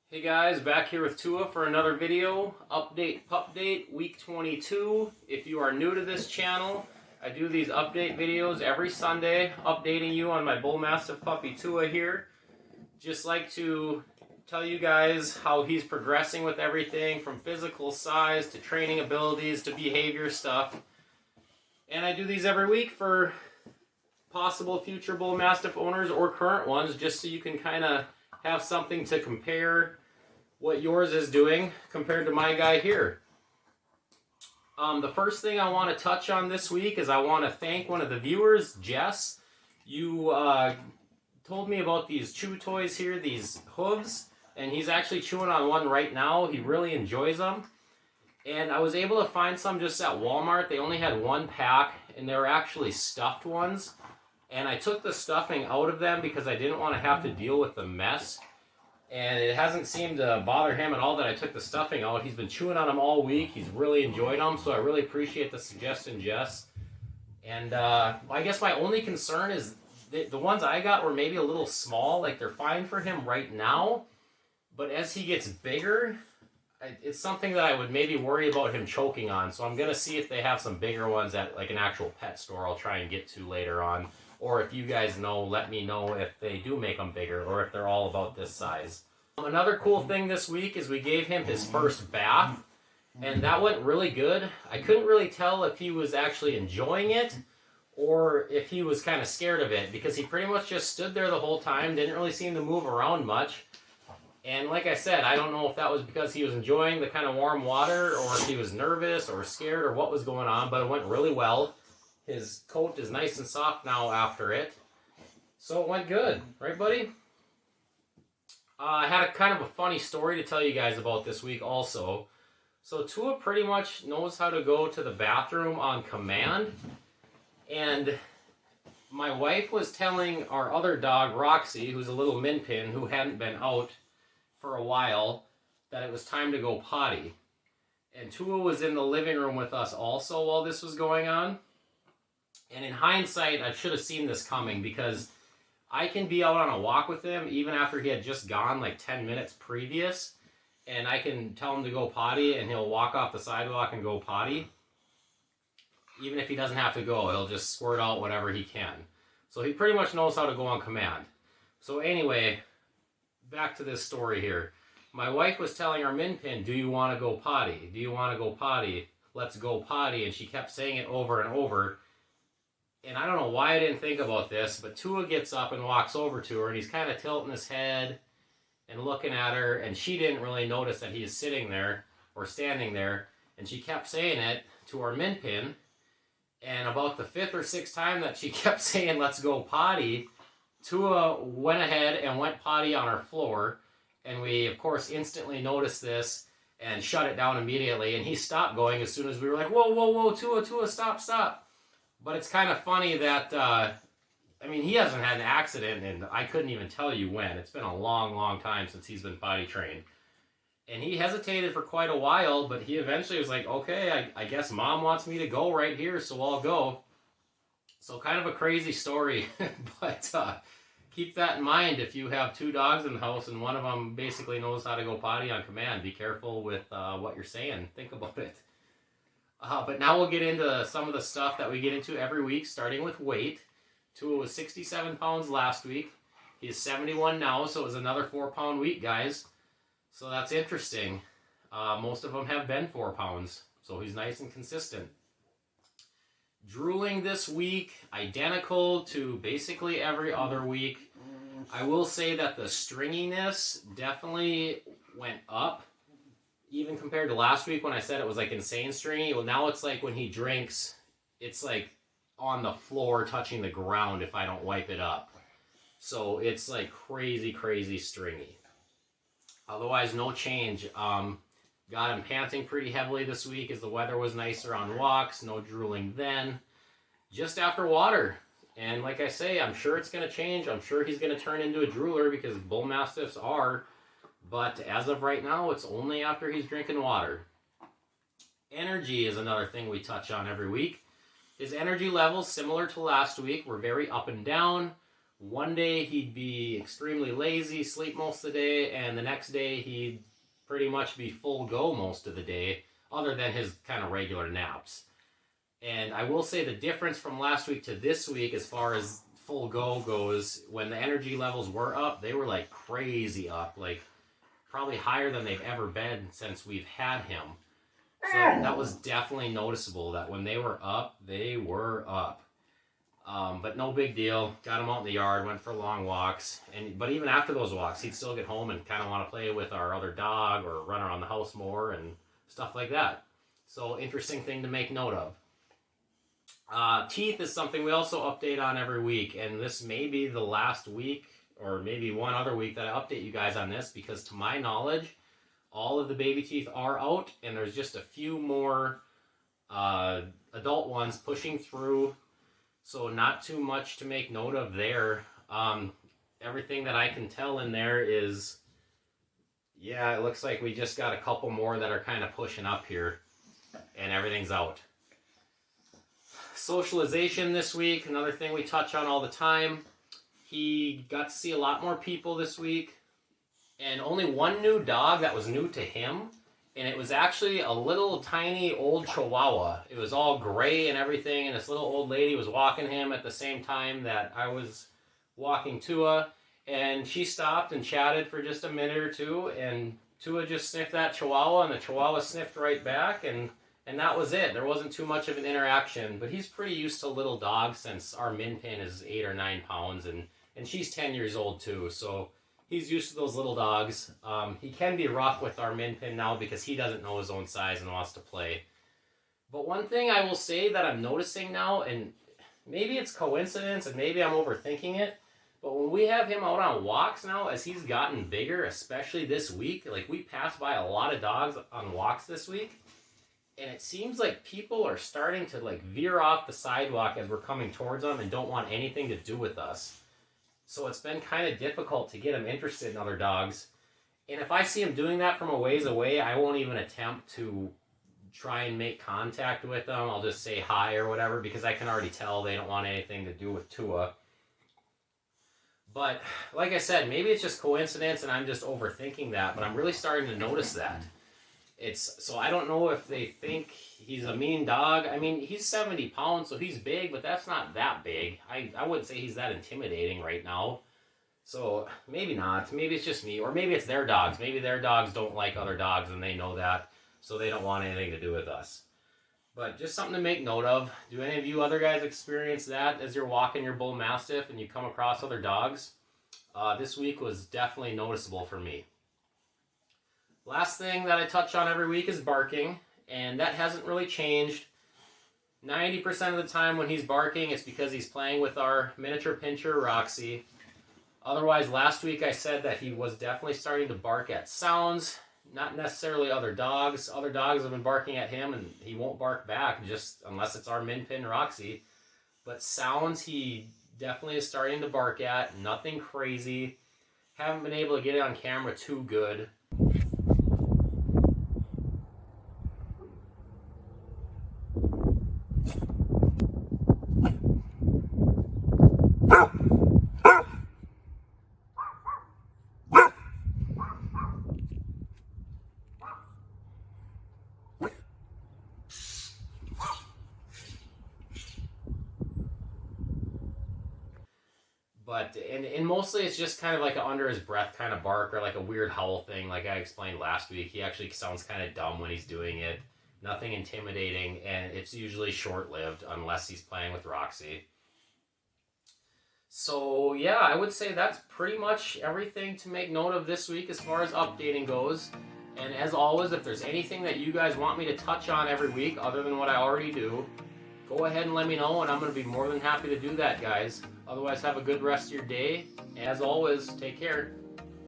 Hey guys, back here with Tua for another video. Pup date, week 22. If you are new to this channel, I do these update videos every Sunday, updating you on my Bullmastiff puppy Tua here. Just like to tell you guys how he's progressing with everything from physical size to training abilities to behavior stuff. And I do these every week for possible future Bullmastiff owners or current ones, just so you can kind of have something to compare what yours is doing compared to my guy here. The first thing I want to touch on this week is I want to thank one of the viewers, Jess. You told me about these chew toys here, these hooves, and he's actually chewing on one right now. He really enjoys them. And I was able to find some just at Walmart. They only had one pack, and they were actually stuffed ones. And I took the stuffing out of them because I didn't want to have to deal with the mess. And it hasn't seemed to bother him at all that I took the stuffing out. He's been chewing on them all week. He's really enjoyed them, so I really appreciate the suggestion, Jess. And I guess my only concern is the ones I got were maybe a little small. Like, they're fine for him right now. But as he gets bigger, it's something that I would maybe worry about him choking on. So I'm going to see if they have some bigger ones at like an actual pet store I'll try and get to later on. Or if you guys know, let me know if they do make them bigger or if they're all about this size. Another cool thing this week is we gave him his first bath, and that went really good. I couldn't really tell if he was actually enjoying it or if he was kind of scared of it, because he pretty much just stood there the whole time, didn't really seem to move around much. And like I said, I don't know if that was because he was enjoying the kind of warm water or if he was nervous or scared or what was going on, but it went really well. His coat is nice and soft now after it. So it went good. Right, buddy? I had a kind of a funny story to tell you guys about this week also. So Tua pretty much knows how to go to the bathroom on command. And my wife was telling our other dog, Roxy, who's a little min pin who hadn't been out for a while, that it was time to go potty. And Tua was in the living room with us also while this was going on. And in hindsight, I should have seen this coming, because I can be out on a walk with him even after he had just gone like 10 minutes previous, and I can tell him to go potty and he'll walk off the sidewalk and go potty. Even if he doesn't have to go, he'll just squirt out whatever he can. So he pretty much knows how to go on command. So anyway, back to this story here. My wife was telling our min pin, do you want to go potty? Do you want to go potty? Let's go potty. And she kept saying it over and over. And I don't know why I didn't think about this, but Tua gets up and walks over to her, and he's kind of tilting his head and looking at her, and she didn't really notice that he is sitting there or standing there, and she kept saying it to our min pin. And about the 5th or 6th time that she kept saying, let's go potty, Tua went ahead and went potty on our floor, and we, of course, instantly noticed this and shut it down immediately, and he stopped going as soon as we were like, whoa, whoa, whoa, Tua, stop. But it's kind of funny that, I mean, he hasn't had an accident, and I couldn't even tell you when. It's been a long, long time since he's been potty trained. And he hesitated for quite a while, but he eventually was like, okay, I guess Mom wants me to go right here, so I'll go. So kind of a crazy story, but keep that in mind if you have 2 dogs in the house and one of them basically knows how to go potty on command. Be careful with what you're saying. Think about it. But now we'll get into some of the stuff that we get into every week, starting with weight. Tua was 67 pounds last week. He's 71 now, so it was another 4-pound week, guys. So that's interesting. Most of them have been 4 pounds, so he's nice and consistent. Drooling this week, identical to basically every other week. I will say that the stringiness definitely went up. Even compared to last week when I said it was like insane stringy, well, now it's like when he drinks, it's like on the floor touching the ground if I don't wipe it up. So it's like crazy, crazy stringy. Otherwise, no change. Got him panting pretty heavily this week as the weather was nicer on walks. No drooling then. Just after water. And like I say, I'm sure it's going to change. I'm sure he's going to turn into a drooler because bull mastiffs are. But as of right now, it's only after he's drinking water. Energy is another thing we touch on every week. His energy levels, similar to last week, were very up and down. one day he'd be extremely lazy, sleep most of the day, and the next day he'd pretty much be full go most of the day, other than his kind of regular naps. And I will say the difference from last week to this week as far as full go goes, when the energy levels were up, they were like crazy up, like probably higher than they've ever been since we've had him. So that was definitely noticeable that when they were up, they were up. But no big deal. Got him out in the yard, went for long walks. But even after those walks, he'd still get home and kind of want to play with our other dog or run around the house more and stuff like that. So interesting thing to make note of. Teeth is something we also update on every week. And this may be the last week or maybe one other week that I update you guys on this, because to my knowledge, all of the baby teeth are out, and there's just a few more adult ones pushing through, so not too much to make note of there. Everything that I can tell in there is, yeah, it looks like we just got a couple more that are kind of pushing up here, and everything's out. Socialization this week, another thing we touch on all the time. He got to see a lot more people this week. And only one new dog that was new to him, and it was actually a little tiny old Chihuahua. It was all gray and everything, and this little old lady was walking him at the same time that I was walking Tua, and she stopped and chatted for just a minute or two, and Tua just sniffed that Chihuahua, and the Chihuahua sniffed right back, and that was it. There wasn't too much of an interaction, but he's pretty used to little dogs since our Min Pin is 8 or 9 pounds, and she's 10 years old too, so he's used to those little dogs. He can be rough with our Min Pin now because he doesn't know his own size and wants to play. But one thing I will say that I'm noticing now, and maybe it's coincidence and maybe I'm overthinking it, but when we have him out on walks now, as he's gotten bigger, especially this week, like we passed by a lot of dogs on walks this week, and it seems like people are starting to like veer off the sidewalk as we're coming towards them and don't want anything to do with us. So it's been kind of difficult to get him interested in other dogs. And if I see him doing that from a ways away, I won't even attempt to try and make contact with them. I'll just say hi or whatever, because I can already tell they don't want anything to do with Tua. But like I said, maybe it's just coincidence and I'm just overthinking that, but I'm really starting to notice that. So I don't know if they think he's a mean dog. I mean, he's 70 pounds, so he's big, but that's not that big. I wouldn't say he's that intimidating right now. So maybe not. Maybe it's just me, or maybe it's their dogs. Maybe their dogs don't like other dogs and they know that, so they don't want anything to do with us. But just something to make note of. Do any of you other guys experience that as you're walking your Bull Mastiff and you come across other dogs? This week was definitely noticeable for me. Last thing that I touch on every week is barking, and that hasn't really changed. 90% of the time when he's barking, it's because he's playing with our miniature pinscher, Roxy. Otherwise, last week I said that he was definitely starting to bark at sounds, not necessarily other dogs. Other dogs have been barking at him, and he won't bark back, just unless it's our Min Pin, Roxy. But sounds, he definitely is starting to bark at. Nothing crazy. Haven't been able to get it on camera too good. But, and mostly it's just kind of like an under his breath kind of bark, or like a weird howl thing like I explained last week. He actually sounds kind of dumb when he's doing it. Nothing intimidating, and it's usually short-lived unless he's playing with Roxy. So yeah, I would say that's pretty much everything to make note of this week as far as updating goes. And as always, if there's anything that you guys want me to touch on every week other than what I already do, go ahead and let me know, and I'm going to be more than happy to do that, guys. Otherwise, have a good rest of your day. As always, take care.